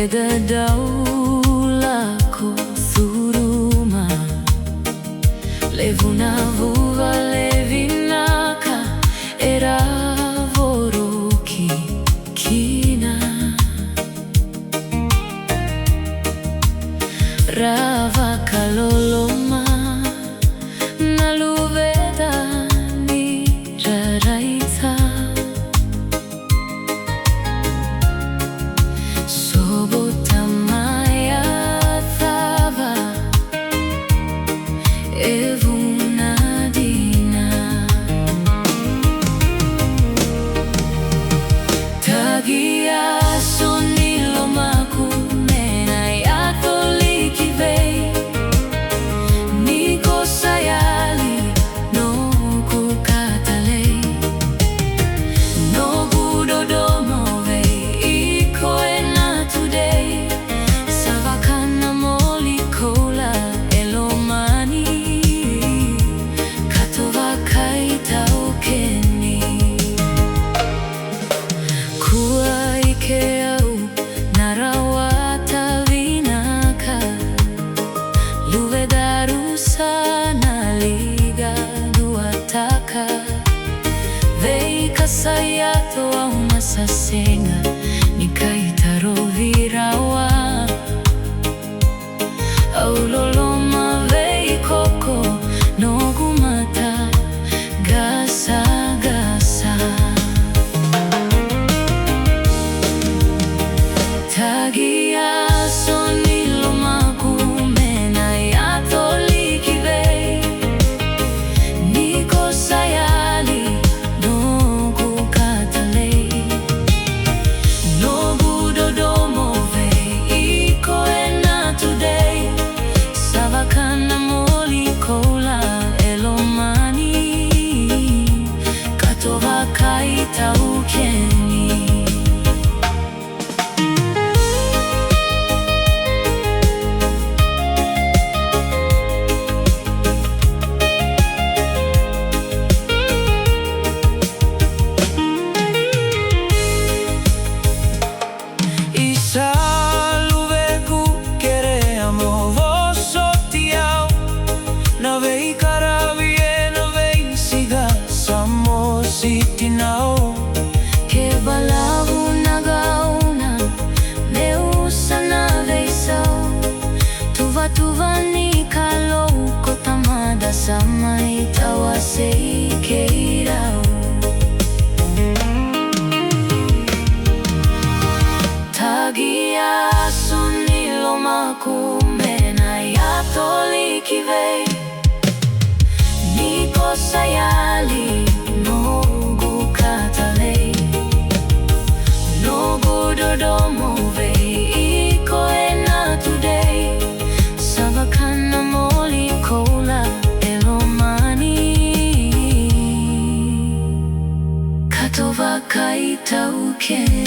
Edadaulako suruma levunavuva levinaka era voroki kina rava kaloloma na luveda ni raraita sobotamaya thava evunadina Tagi Yaso ni Lomaqu mena yatoliki vei niko sayali no kukatalei no gudodomo vei iko ena today savakana molikola elomani katova kaita okeni kua kerea narawata vinaka luvedaru sana liga duataka vei kasayato au masasenga nikaitaro virawa au loloma vei koko no gumata gasa gasa Tagi Yaso ni Lomaqu mena yatoliki vei niko sayali no kukatalei no gudodomo vei iko ena today savakana molikola elomani katova kaita ukeni Isaaa luvequ kerea vosoti na vei karavie na vei siga samositi nao ke balavu nagauna meusa na vei sao tuva ni kalau kotamada sama itawasei keirau Tagi Yaso ni Lomaqu mena yatoliki vei niko sayali no gukatalei no gudodomo vei iko ena today savakana molikola elomani katova kaita ukeni